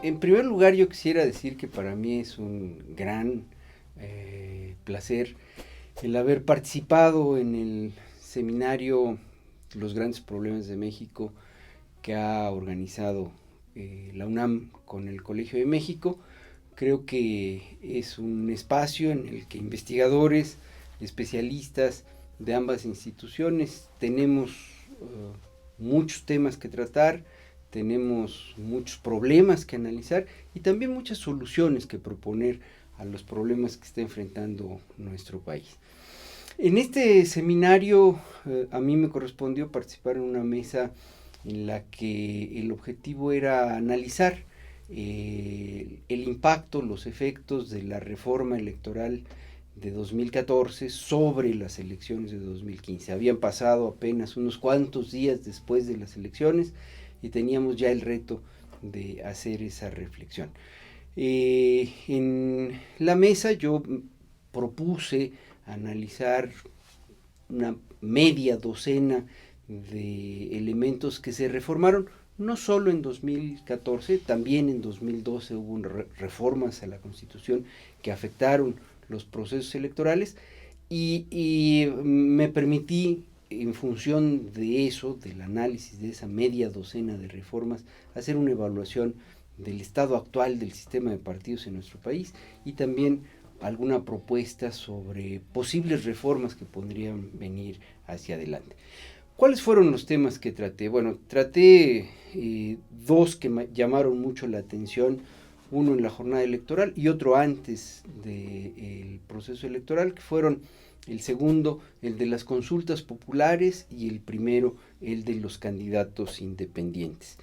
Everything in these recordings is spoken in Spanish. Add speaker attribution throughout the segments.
Speaker 1: En primer lugar, yo quisiera decir que para mí es un gran placer el haber participado en el seminario Los grandes problemas de México que ha organizado la UNAM con el Colegio de México. Creo que es un espacio en el que investigadores, especialistas de ambas instituciones tenemos muchos temas que tratar, tenemos muchos problemas que analizar y también muchas soluciones que proponer a los problemas que está enfrentando nuestro país. En este seminario a mí me correspondió participar en una mesa en la que el objetivo era analizar el impacto, los efectos de la reforma electoral de 2014 sobre las elecciones de 2015. Habían pasado apenas unos cuantos días después de las elecciones y teníamos ya el reto de hacer esa reflexión. En la mesa yo propuse analizar una media docena de elementos que se reformaron no solo en 2014, también en 2012 hubo reformas a la Constitución que afectaron los procesos electorales y me permití, en función de eso, del análisis de esa media docena de reformas, hacer una evaluación del estado actual del sistema de partidos en nuestro país y también alguna propuesta sobre posibles reformas que podrían venir hacia adelante. ¿Cuáles fueron los temas que traté? Bueno, traté dos que me llamaron mucho la atención, uno en la jornada electoral y otro antes del proceso electoral, que fueron el segundo, el de las consultas populares, y el primero, el de los candidatos independientes.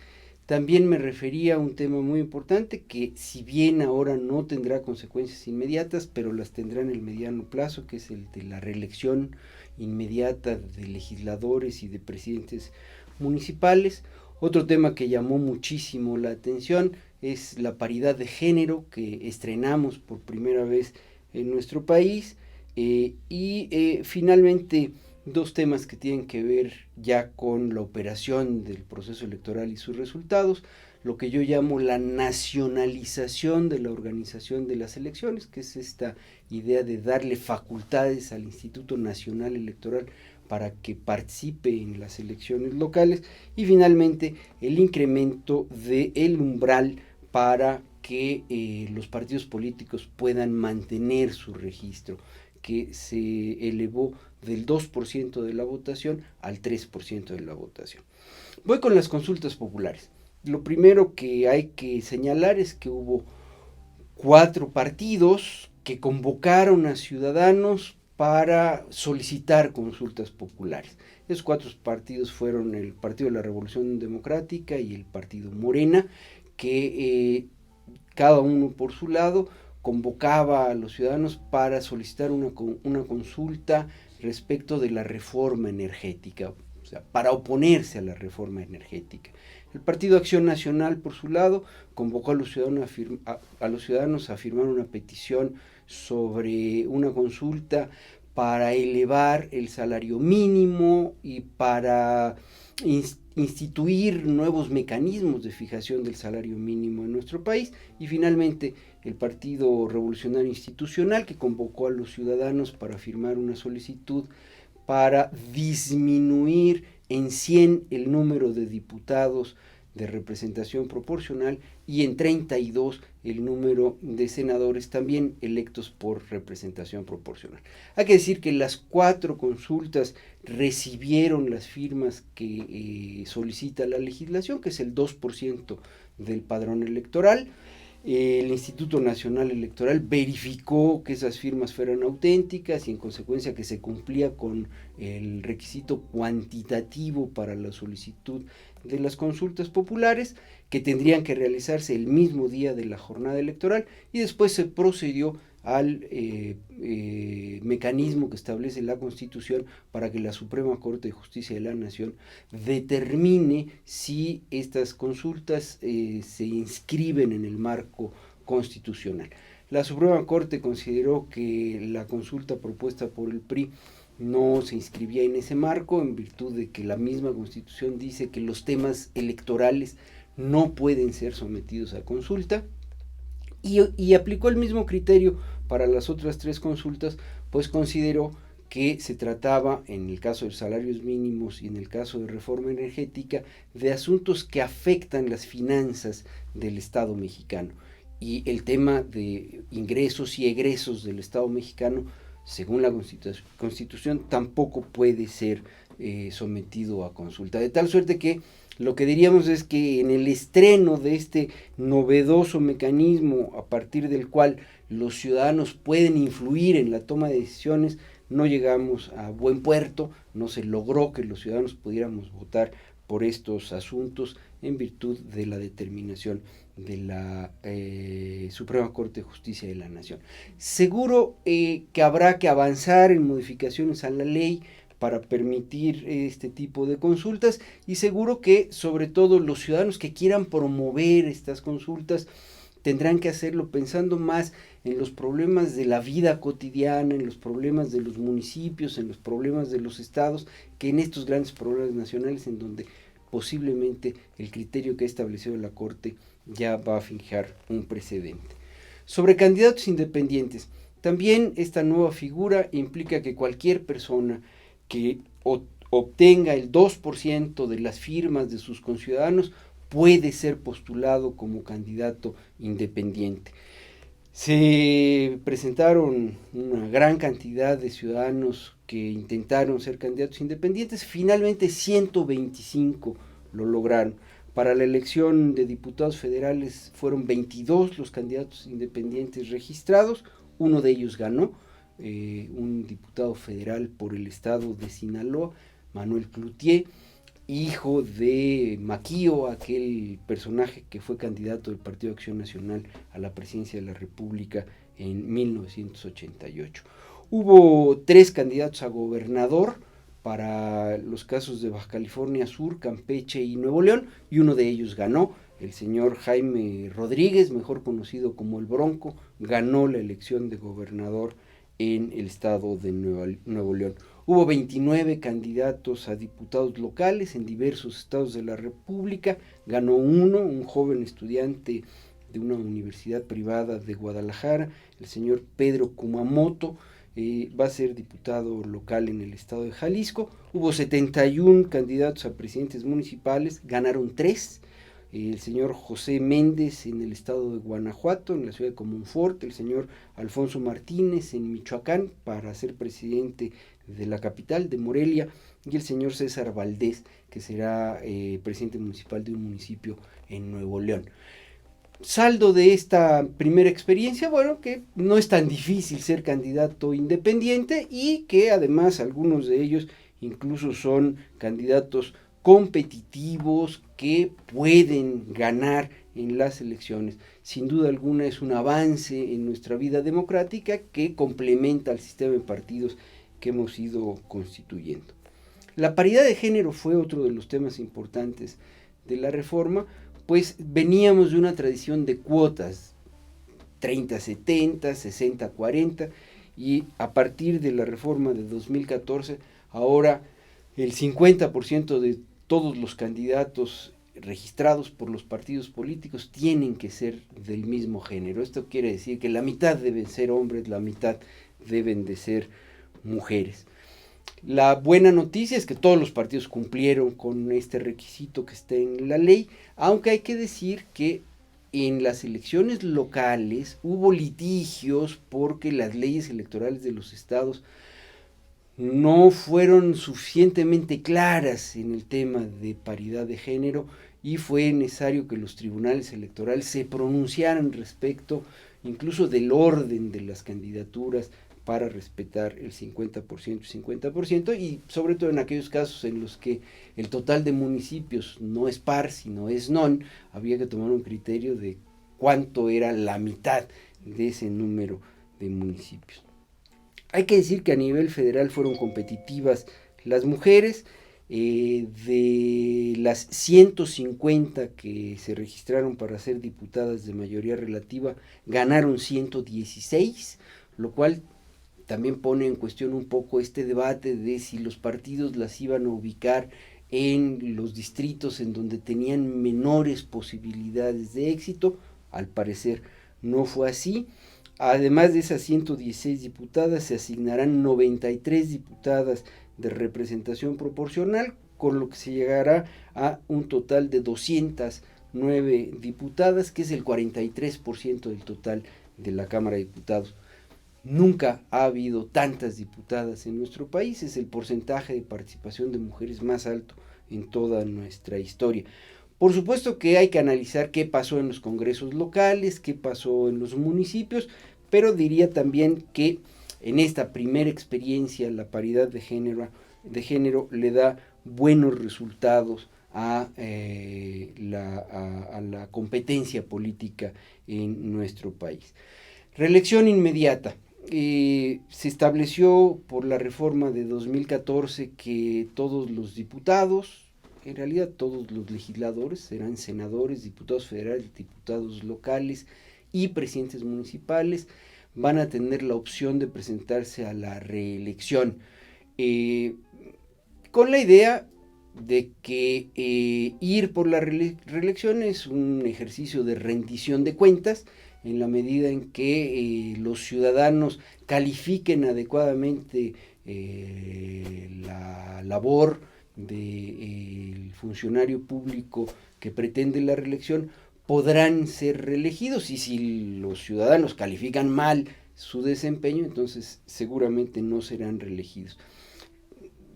Speaker 1: También me refería a un tema muy importante que, si bien ahora no tendrá consecuencias inmediatas, pero las tendrá en el mediano plazo, que es el de la reelección inmediata de legisladores y de presidentes municipales. Otro tema que llamó muchísimo la atención es la paridad de género, que estrenamos por primera vez en nuestro país. Finalmente, dos temas que tienen que ver ya con la operación del proceso electoral y sus resultados, lo que yo llamo la nacionalización de la organización de las elecciones, que es esta idea de darle facultades al Instituto Nacional Electoral para que participe en las elecciones locales, y finalmente el incremento del umbral para que los partidos políticos puedan mantener su registro, que se elevó del 2% de la votación al 3% de la votación. Voy con las consultas populares. Lo primero que hay que señalar es que hubo 4 partidos que convocaron a ciudadanos para solicitar consultas populares. Esos 4 partidos fueron el Partido de la Revolución Democrática y el Partido Morena, que cada uno por su lado convocaba a los ciudadanos para solicitar una consulta respecto de la reforma energética, o sea, para oponerse a la reforma energética. El Partido Acción Nacional, por su lado, convocó a los ciudadanos a firmar una petición sobre una consulta para elevar el salario mínimo y para instituir nuevos mecanismos de fijación del salario mínimo en nuestro país. Y finalmente el Partido Revolucionario Institucional, que convocó a los ciudadanos para firmar una solicitud para disminuir en 100 el número de diputados de representación proporcional y en 32 el número de senadores también electos por representación proporcional. Hay que decir que las 4 consultas recibieron las firmas que solicita la legislación, que es el 2% del padrón electoral. El Instituto Nacional Electoral verificó que esas firmas fueran auténticas y en consecuencia que se cumplía con el requisito cuantitativo para la solicitud de las consultas populares, que tendrían que realizarse el mismo día de la jornada electoral, y después se procedió al mecanismo que establece la Constitución para que la Suprema Corte de Justicia de la Nación determine si estas consultas se inscriben en el marco constitucional. La Suprema Corte consideró que la consulta propuesta por el PRI no se inscribía en ese marco, en virtud de que la misma Constitución dice que los temas electorales no pueden ser sometidos a consulta, y aplicó el mismo criterio para las otras 3 consultas, pues consideró que se trataba, en el caso de salarios mínimos y en el caso de reforma energética, de asuntos que afectan las finanzas del Estado mexicano. Y el tema de ingresos y egresos del Estado mexicano, según la Constitución, tampoco puede ser sometido a consulta. De tal suerte que lo que diríamos es que en el estreno de este novedoso mecanismo a partir del cual los ciudadanos pueden influir en la toma de decisiones, no llegamos a buen puerto, no se logró que los ciudadanos pudiéramos votar por estos asuntos en virtud de la determinación de la Suprema Corte de Justicia de la Nación. Seguro que habrá que avanzar en modificaciones a la ley para permitir este tipo de consultas, y seguro que sobre todo los ciudadanos que quieran promover estas consultas tendrán que hacerlo pensando más en los problemas de la vida cotidiana, en los problemas de los municipios, en los problemas de los estados, que en estos grandes problemas nacionales en donde posiblemente el criterio que ha establecido la Corte ya va a fijar un precedente. Sobre candidatos independientes, también esta nueva figura implica que cualquier persona que obtenga el 2% de las firmas de sus conciudadanos puede ser postulado como candidato independiente. Se presentaron una gran cantidad de ciudadanos que intentaron ser candidatos independientes, finalmente 125 lo lograron. Para la elección de diputados federales fueron 22 los candidatos independientes registrados, uno de ellos ganó, un diputado federal por el estado de Sinaloa, Manuel Cloutier, hijo de Maquío, aquel personaje que fue candidato del Partido de Acción Nacional a la presidencia de la República en 1988. Hubo 3 candidatos a gobernador para los casos de Baja California Sur, Campeche y Nuevo León, y uno de ellos ganó. El señor Jaime Rodríguez, mejor conocido como el Bronco, ganó la elección de gobernador en el estado de Nuevo León. Hubo 29 candidatos a diputados locales en diversos estados de la República, ganó uno, un joven estudiante de una universidad privada de Guadalajara, el señor Pedro Kumamoto, va a ser diputado local en el estado de Jalisco. Hubo 71 candidatos a presidentes municipales, ganaron 3, el señor José Méndez en el estado de Guanajuato, en la ciudad de Comonfort, el señor Alfonso Martínez en Michoacán para ser presidente de la capital, de Morelia, y el señor César Valdés, que será presidente municipal de un municipio en Nuevo León. Saldo de esta primera experiencia, bueno, que no es tan difícil ser candidato independiente y que además algunos de ellos incluso son candidatos competitivos que pueden ganar en las elecciones. Sin duda alguna es un avance en nuestra vida democrática que complementa al sistema de partidos que hemos ido constituyendo. La paridad de género fue otro de los temas importantes de la reforma, pues veníamos de una tradición de cuotas, 30-70, 60-40, y a partir de la reforma de 2014, ahora el 50% de todos los candidatos registrados por los partidos políticos tienen que ser del mismo género. Esto quiere decir que la mitad deben ser hombres, la mitad deben de ser mujeres. La buena noticia es que todos los partidos cumplieron con este requisito que está en la ley, aunque hay que decir que en las elecciones locales hubo litigios porque las leyes electorales de los estados no fueron suficientemente claras en el tema de paridad de género y fue necesario que los tribunales electorales se pronunciaran respecto incluso del orden de las candidaturas para respetar el 50% y 50%, y sobre todo en aquellos casos en los que el total de municipios no es par, sino es non, había que tomar un criterio de cuánto era la mitad de ese número de municipios. Hay que decir que a nivel federal fueron competitivas las mujeres, de las 150 que se registraron para ser diputadas de mayoría relativa, ganaron 116, lo cual también pone en cuestión un poco este debate de si los partidos las iban a ubicar en los distritos en donde tenían menores posibilidades de éxito. Al parecer no fue así. Además de esas 116 diputadas, se asignarán 93 diputadas de representación proporcional, con lo que se llegará a un total de 209 diputadas, que es el 43% del total de la Cámara de Diputados. Nunca ha habido tantas diputadas en nuestro país, es el porcentaje de participación de mujeres más alto en toda nuestra historia. Por supuesto que hay que analizar qué pasó en los congresos locales, qué pasó en los municipios, pero diría también que en esta primera experiencia la paridad de género le da buenos resultados a la competencia política en nuestro país. Reelección inmediata. Se estableció por la reforma de 2014 que todos los diputados, en realidad todos los legisladores, serán senadores, diputados federales, diputados locales y presidentes municipales, van a tener la opción de presentarse a la reelección, con la idea de que ir por la reelección es un ejercicio de rendición de cuentas, en la medida en que los ciudadanos califiquen adecuadamente la labor del funcionario público que pretende la reelección, podrán ser reelegidos, y si los ciudadanos califican mal su desempeño, entonces seguramente no serán reelegidos.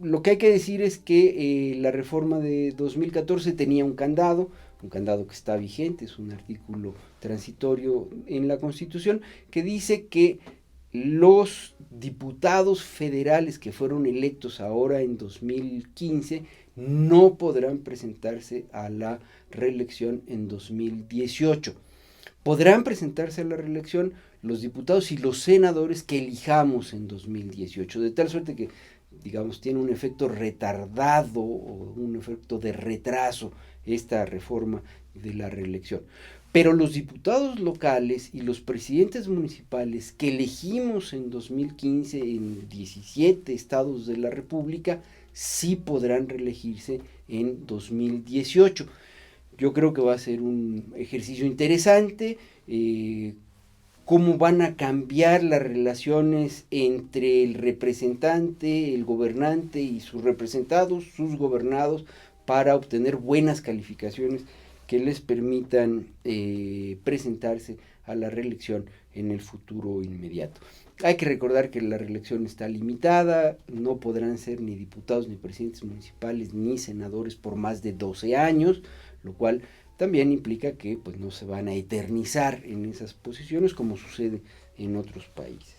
Speaker 1: Lo que hay que decir es que la reforma de 2014 tenía un candado que está vigente, es un artículo transitorio en la Constitución, que dice que los diputados federales que fueron electos ahora en 2015 no podrán presentarse a la reelección en 2018. Podrán presentarse a la reelección los diputados y los senadores que elijamos en 2018, de tal suerte que, digamos, tiene un efecto retardado o un efecto de retraso esta reforma de la reelección. Pero los diputados locales y los presidentes municipales que elegimos en 2015 en 17 estados de la República sí podrán reelegirse en 2018. Yo creo que va a ser un ejercicio interesante, cómo van a cambiar las relaciones entre el representante, el gobernante y sus representados, sus gobernados, para obtener buenas calificaciones que les permitan presentarse a la reelección en el futuro inmediato. Hay que recordar que la reelección está limitada, no podrán ser ni diputados, ni presidentes municipales, ni senadores por más de 12 años, lo cual también implica que pues, no se van a eternizar en esas posiciones como sucede en otros países.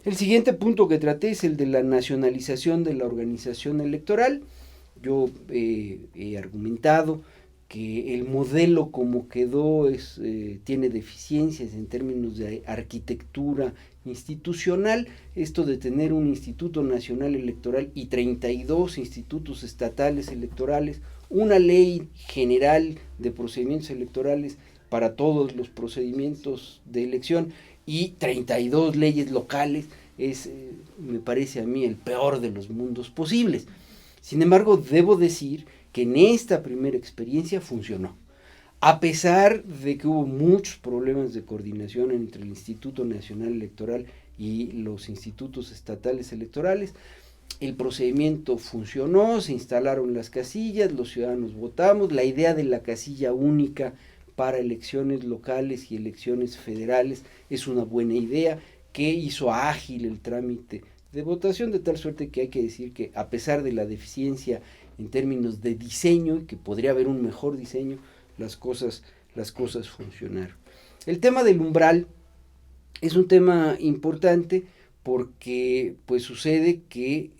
Speaker 1: El siguiente punto que traté es el de la nacionalización de la organización electoral. Yo he argumentado que el modelo como quedó tiene deficiencias en términos de arquitectura institucional. Esto de tener un Instituto Nacional Electoral y 32 institutos estatales electorales, una ley general de procedimientos electorales para todos los procedimientos de elección y 32 leyes locales, me parece a mí el peor de los mundos posibles. Sin embargo, debo decir que en esta primera experiencia funcionó. A pesar de que hubo muchos problemas de coordinación entre el Instituto Nacional Electoral y los institutos estatales electorales, el procedimiento funcionó, se instalaron las casillas, los ciudadanos votamos. La idea de la casilla única para elecciones locales y elecciones federales es una buena idea que hizo ágil el trámite de votación, de tal suerte que hay que decir que a pesar de la deficiencia en términos de diseño, y que podría haber un mejor diseño, las cosas funcionaron. El tema del umbral es un tema importante porque pues sucede que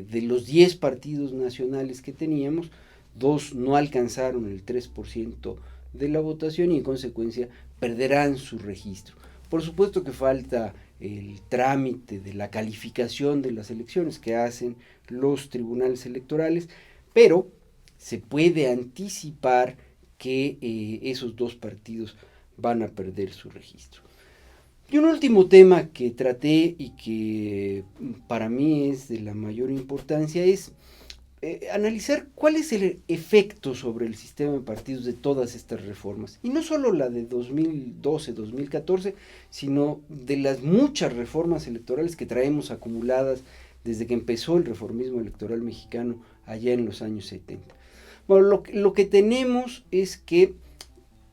Speaker 1: de los 10 partidos nacionales que teníamos, 2 no alcanzaron el 3% de la votación y en consecuencia perderán su registro. Por supuesto que falta el trámite de la calificación de las elecciones que hacen los tribunales electorales, pero se puede anticipar que esos 2 partidos van a perder su registro. Y un último tema que traté y que para mí es de la mayor importancia es analizar cuál es el efecto sobre el sistema de partidos de todas estas reformas. Y no solo la de 2012, 2014, sino de las muchas reformas electorales que traemos acumuladas desde que empezó el reformismo electoral mexicano allá en los años 70. Bueno, lo que tenemos es que,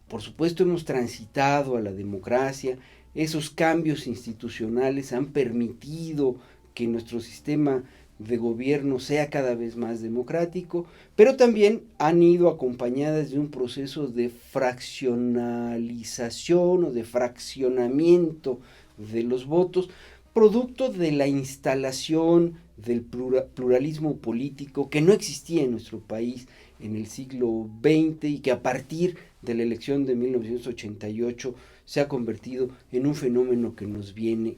Speaker 1: por supuesto, hemos transitado a la democracia, esos cambios institucionales han permitido que nuestro sistema de gobierno sea cada vez más democrático, pero también han ido acompañadas de un proceso de fraccionalización o de fraccionamiento de los votos, producto de la instalación del pluralismo político que no existía en nuestro país en el siglo XX y que a partir de la elección de 1988 se ha convertido en un fenómeno que nos viene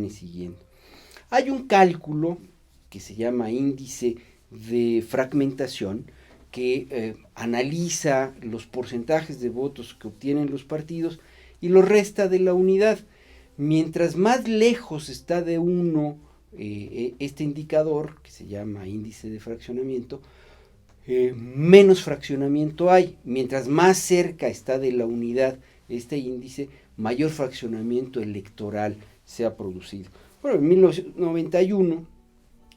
Speaker 1: siguiendo. Hay un cálculo que se llama índice de fragmentación, que analiza los porcentajes de votos que obtienen los partidos y los resta de la unidad. Mientras más lejos está de uno este indicador, que se llama índice de fraccionamiento, menos fraccionamiento hay. Mientras más cerca está de la unidad este índice, mayor fraccionamiento electoral se ha producido. Bueno, en 1991,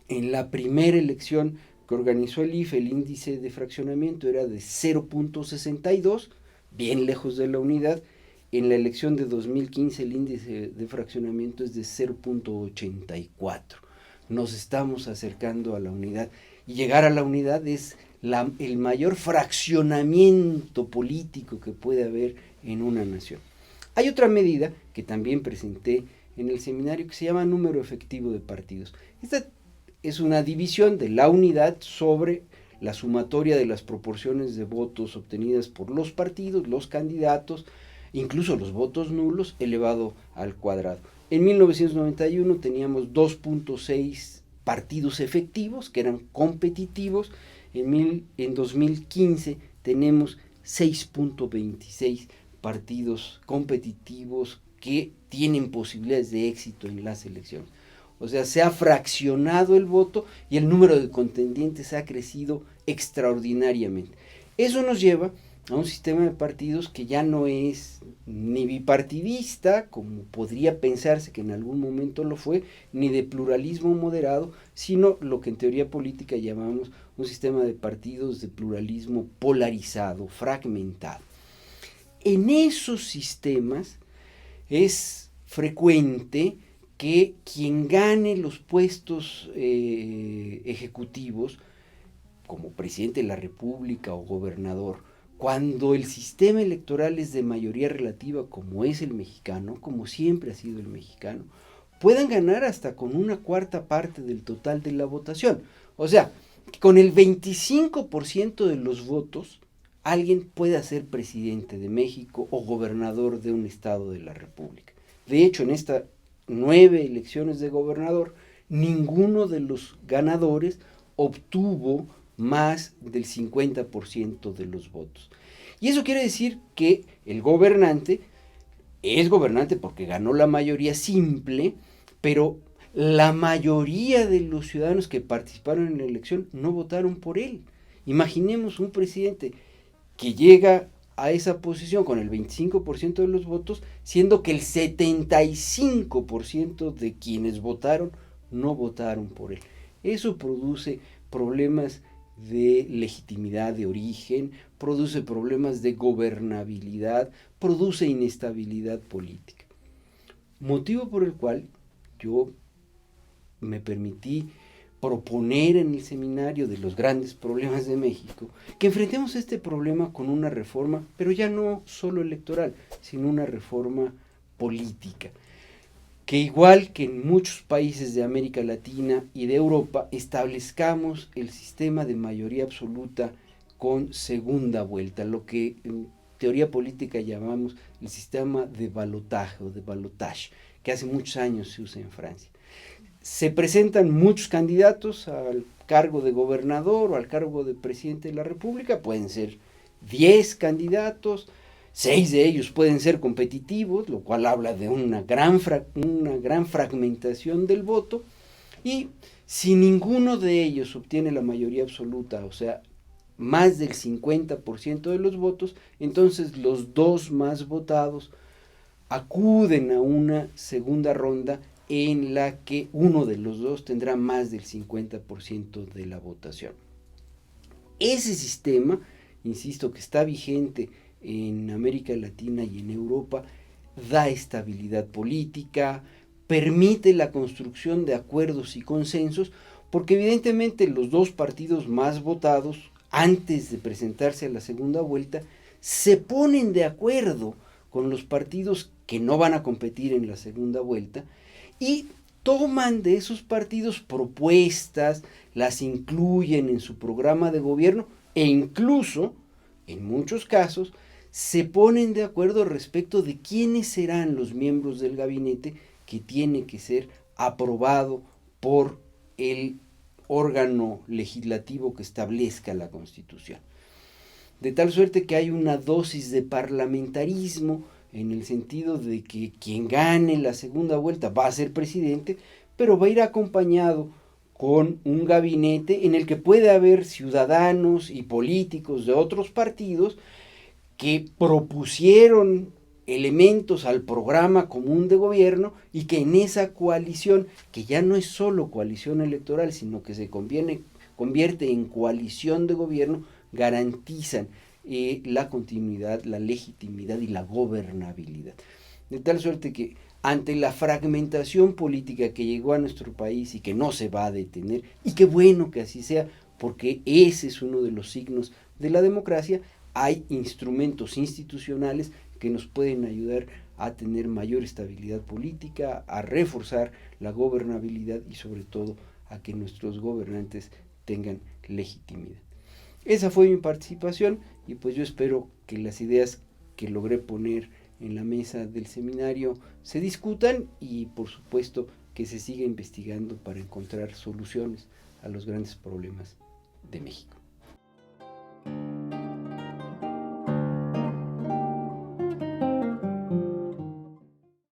Speaker 1: en la primera elección que organizó el IFE, el índice de fraccionamiento era de 0.62, bien lejos de la unidad. En la elección de 2015 el índice de fraccionamiento es de 0.84. Nos estamos acercando a la unidad. Y llegar a la unidad es el mayor fraccionamiento político que puede haber en una nación. Hay otra medida que también presenté en el seminario que se llama número efectivo de partidos. Esta es una división de la unidad sobre la sumatoria de las proporciones de votos obtenidas por los partidos, los candidatos, incluso los votos nulos, elevado al cuadrado. En 1991 teníamos 2.6 partidos efectivos, que eran competitivos. En 2015 tenemos 6.26 partidos competitivos que tienen posibilidades de éxito en las elecciones. O sea, se ha fraccionado el voto y el número de contendientes ha crecido extraordinariamente. Eso nos lleva a un sistema de partidos que ya no es ni bipartidista, como podría pensarse que en algún momento lo fue, ni de pluralismo moderado, sino lo que en teoría política llamamos un sistema de partidos de pluralismo polarizado, fragmentado. En esos sistemas es frecuente que quien gane los puestos ejecutivos, como presidente de la República o gobernador, cuando el sistema electoral es de mayoría relativa, como es el mexicano, como siempre ha sido el mexicano, puedan ganar hasta con una cuarta parte del total de la votación. O sea, con el 25% de los votos, alguien puede ser presidente de México o gobernador de un estado de la República. De hecho, en estas 9 elecciones de gobernador, ninguno de los ganadores obtuvo más del 50% de los votos. Y eso quiere decir que el gobernante es gobernante porque ganó la mayoría simple, pero la mayoría de los ciudadanos que participaron en la elección no votaron por él. Imaginemos un presidente que llega a esa posición con el 25% de los votos, siendo que el 75% de quienes votaron no votaron por él. Eso produce problemas de legitimidad de origen, produce problemas de gobernabilidad, produce inestabilidad política. Motivo por el cual yo me permití proponer en el seminario de los grandes problemas de México, que enfrentemos este problema con una reforma, pero ya no solo electoral, sino una reforma política, que igual que en muchos países de América Latina y de Europa, establezcamos el sistema de mayoría absoluta con segunda vuelta, lo que en teoría política llamamos el sistema de balotaje o de balotage, que hace muchos años se usa en Francia. Se presentan muchos candidatos al cargo de gobernador o al cargo de presidente de la República, pueden ser 10 candidatos, 6 de ellos pueden ser competitivos, lo cual habla de una gran fragmentación del voto, Y si ninguno de ellos obtiene la mayoría absoluta, o sea, más del 50% de los votos, entonces los dos más votados acuden a una segunda ronda en la que uno de los dos tendrá más del 50% de la votación. Ese sistema, insisto, que está vigente en América Latina y en Europa, da estabilidad política, permite la construcción de acuerdos y consensos, porque evidentemente los dos partidos más votados, antes de presentarse a la segunda vuelta, se ponen de acuerdo con los partidos que no van a competir en la segunda vuelta y toman de esos partidos propuestas, las incluyen en su programa de gobierno e incluso, en muchos casos, se ponen de acuerdo respecto de quiénes serán los miembros del gabinete que tiene que ser aprobado por el órgano legislativo que establezca la Constitución. De tal suerte que hay una dosis de parlamentarismo en el sentido de que quien gane la segunda vuelta va a ser presidente, pero va a ir acompañado con un gabinete en el que puede haber ciudadanos y políticos de otros partidos que propusieron elementos al programa común de gobierno y que en esa coalición, que ya no es solo coalición electoral, sino que se convierte en coalición de gobierno, garantizan la continuidad, la legitimidad y la gobernabilidad. De tal suerte que ante la fragmentación política que llegó a nuestro país y que no se va a detener, y qué bueno que así sea, porque ese es uno de los signos de la democracia, hay instrumentos institucionales que nos pueden ayudar a tener mayor estabilidad política, a reforzar la gobernabilidad y sobre todo a que nuestros gobernantes tengan legitimidad. Esa fue mi participación y pues yo espero que las ideas que logré poner en la mesa del seminario se discutan y por supuesto que se siga investigando para encontrar soluciones a los grandes problemas de México.